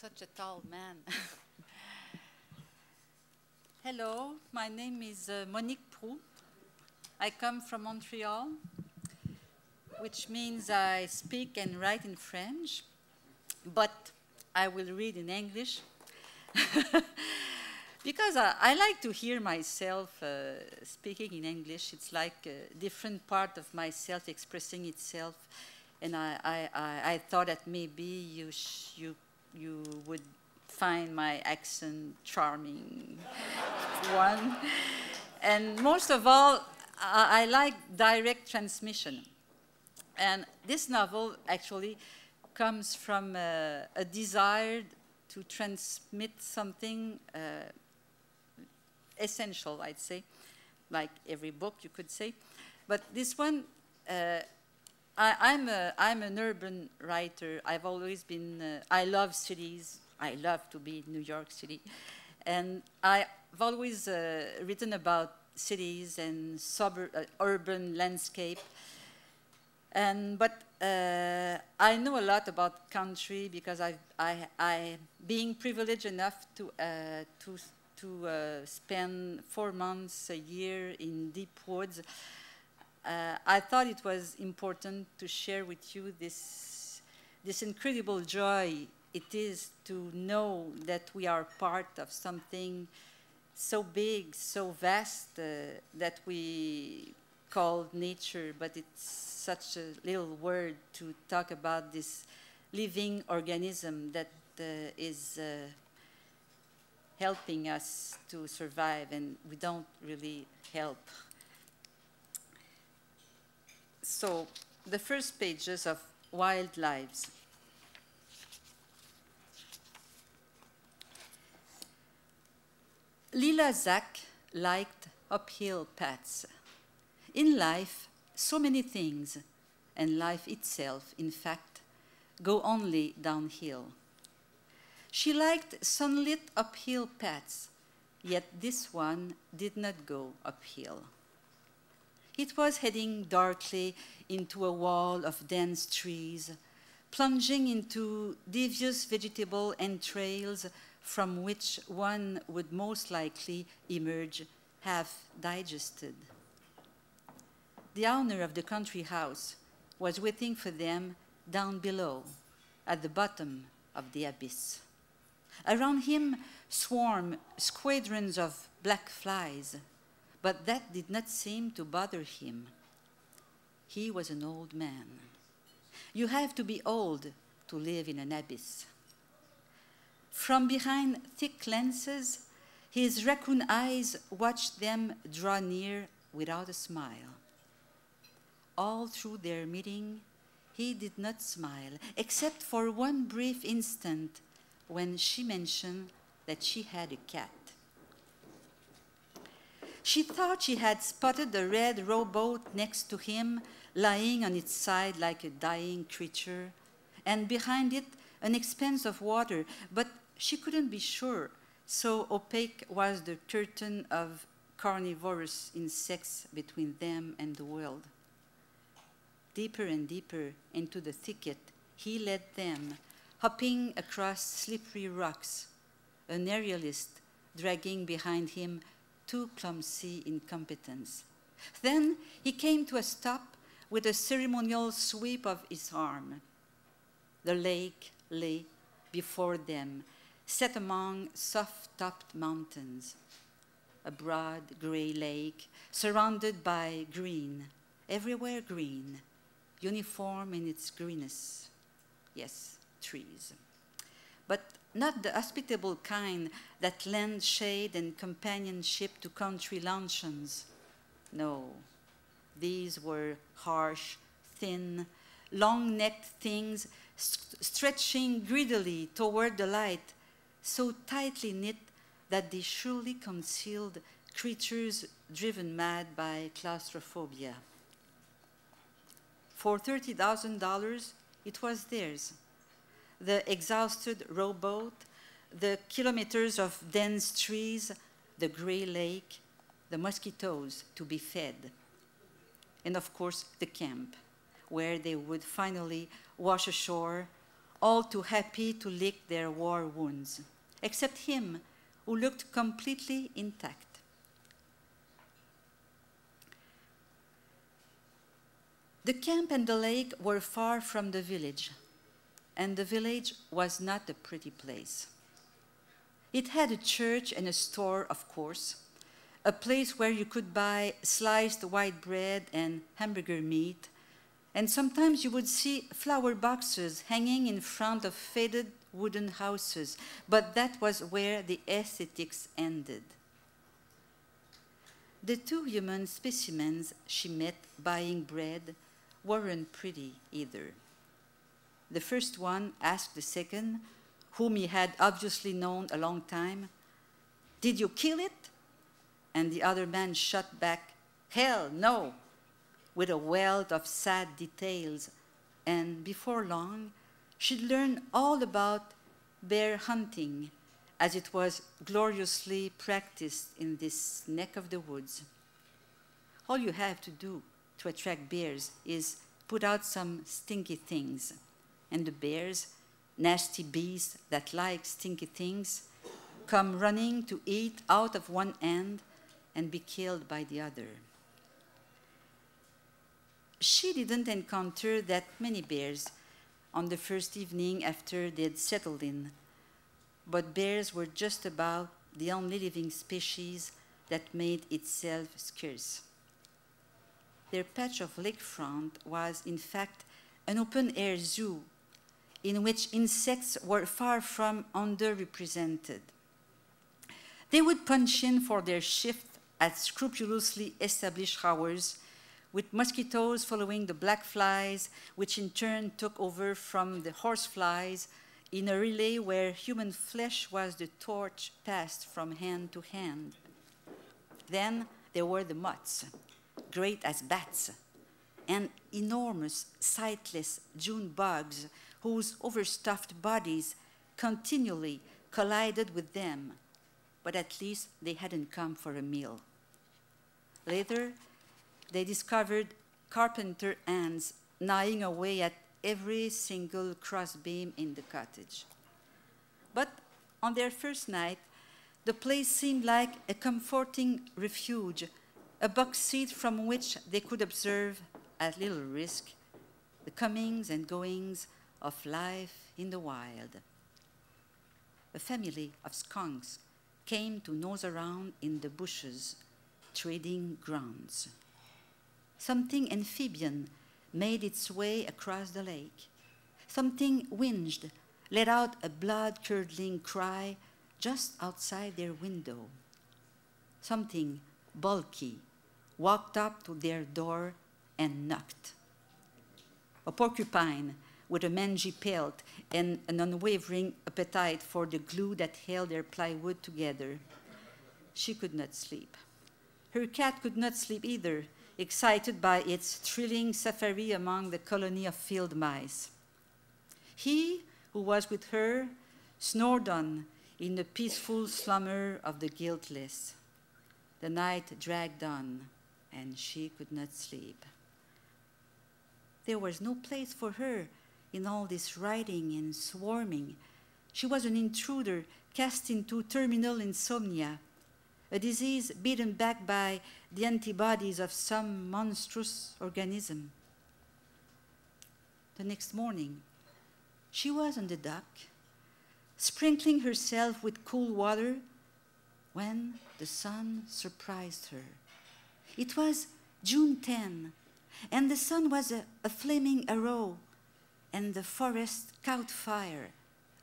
such a tall man. Hello, my name is Monique Proulx. I come from Montreal, which means I speak and write in French, but I will read in English. Because I like to hear myself speaking in English. It's like a different part of myself expressing itself. And I thought that maybe you would find my accent charming one. And most of all, I like direct transmission. And this novel actually comes from a desire to transmit something essential, I'd say, like every book you could say. But this one, I'm an urban writer. I've always been, I love cities. I love to be in New York City. And I've always written about cities and urban landscape. But I know a lot about country because being privileged enough to spend 4 months a year in deep woods, I thought it was important to share with you this incredible joy it is to know that we are part of something so big, so vast, that we call nature, but it's such a little word to talk about this living organism that is helping us to survive, and we don't really help. So, the first pages of Wildlives. Lila Zach liked uphill paths. In life, so many things, and life itself, in fact, go only downhill. She liked sunlit uphill paths, yet this one did not go uphill. It was heading darkly into a wall of dense trees, plunging into devious vegetable entrails from which one would most likely emerge half digested. The owner of the country house was waiting for them down below, at the bottom of the abyss. Around him swarmed squadrons of black flies, but that did not seem to bother him. He was an old man. You have to be old to live in an abyss. From behind thick lenses, his raccoon eyes watched them draw near without a smile. All through their meeting, he did not smile, except for one brief instant when she mentioned that she had a cat. She thought she had spotted a red rowboat next to him, lying on its side like a dying creature, and behind it an expanse of water, but she couldn't be sure, so opaque was the curtain of carnivorous insects between them and the world. Deeper and deeper into the thicket, he led them, hopping across slippery rocks, an aerialist dragging behind him two clumsy incompetents. Then he came to a stop with a ceremonial sweep of his arm. The lake lay before them, set among soft-topped mountains. A broad gray lake surrounded by green, everywhere green, uniform in its greenness. Yes, trees. But not the hospitable kind that lend shade and companionship to country luncheons. No, these were harsh, thin, long-necked things stretching greedily toward the light, so tightly knit that they surely concealed creatures driven mad by claustrophobia. For $30,000, it was theirs. The exhausted rowboat, the kilometers of dense trees, the gray lake, the mosquitoes to be fed, and of course the camp, where they would finally wash ashore all too happy to lick their war wounds, except him, who looked completely intact. The camp and the lake were far from the village, and the village was not a pretty place. It had a church and a store, of course, a place where you could buy sliced white bread and hamburger meat, and sometimes you would see flower boxes hanging in front of faded wooden houses, but that was where the aesthetics ended. The two human specimens she met buying bread weren't pretty either. The first one asked the second, whom he had obviously known a long time, "Did you kill it?" And the other man shot back, "Hell, no," with a wealth of sad details, and before long, she'd learn all about bear hunting, as it was gloriously practiced in this neck of the woods. All you have to do to attract bears is put out some stinky things, and the bears, nasty beasts that like stinky things, come running to eat out of one end and be killed by the other. She didn't encounter that many bears on the first evening after they'd settled in, but bears were just about the only living species that made itself scarce. Their patch of lakefront was, in fact, an open-air zoo in which insects were far from underrepresented. They would punch in for their shift at scrupulously established hours, with mosquitoes following the black flies, which in turn took over from the horseflies in a relay where human flesh was the torch passed from hand to hand. Then there were the moths, great as bats, and enormous, sightless June bugs whose overstuffed bodies continually collided with them, but at least they hadn't come for a meal. Later, they discovered carpenter ants gnawing away at every single crossbeam in the cottage. But on their first night, the place seemed like a comforting refuge, a box seat from which they could observe, at little risk, the comings and goings of life in the wild. A family of skunks came to nose around in the bushes, trading grounds. Something amphibian made its way across the lake. Something winged, let out a blood-curdling cry just outside their window. Something bulky walked up to their door and knocked. A porcupine with a mangy pelt and an unwavering appetite for the glue that held their plywood together. She could not sleep. Her cat could not sleep either, excited by its thrilling safari among the colony of field mice. He, who was with her, snored on in the peaceful slumber of the guiltless. The night dragged on, and she could not sleep. There was no place for her in all this riding and swarming. She was an intruder cast into terminal insomnia, a disease beaten back by the antibodies of some monstrous organism. The next morning, she was on the dock, sprinkling herself with cool water, when the sun surprised her. It was June 10, and the sun was a flaming arrow, and the forest caught fire,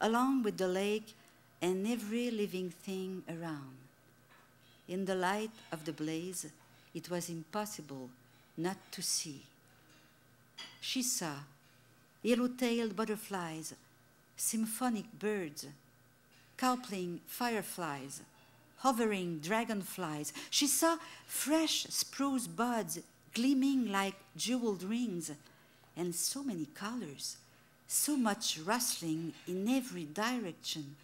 along with the lake and every living thing around. In the light of the blaze, it was impossible not to see. She saw yellow-tailed butterflies, symphonic birds, cowpling fireflies, hovering dragonflies. She saw fresh spruce buds gleaming like jeweled rings, and so many colors, so much rustling in every direction,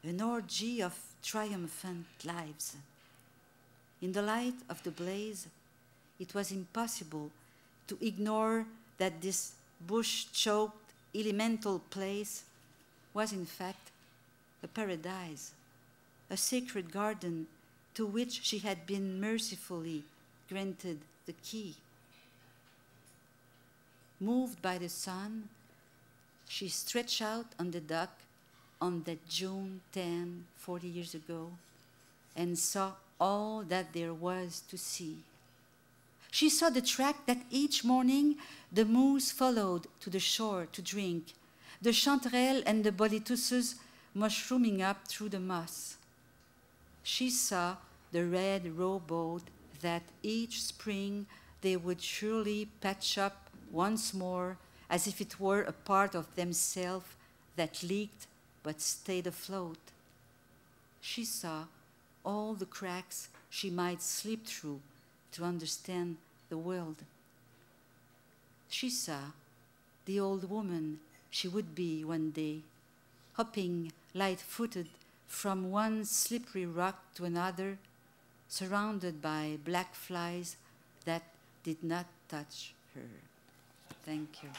an orgy of triumphant lives. In the light of the blaze, it was impossible to ignore that this bush-choked elemental place was in fact a paradise, a sacred garden to which she had been mercifully granted the key. Moved by the sun, she stretched out on the dock on that June 10, 40 years ago, and saw all that there was to see. She saw the track that each morning the moose followed to the shore to drink, the chanterelles and the boletuses mushrooming up through the moss. She saw the red rowboat that each spring they would surely patch up once more, as if it were a part of themselves that leaked but stayed afloat. She saw all the cracks she might slip through to understand the world. She saw the old woman she would be one day, hopping light-footed from one slippery rock to another, surrounded by black flies that did not touch her. Thank you.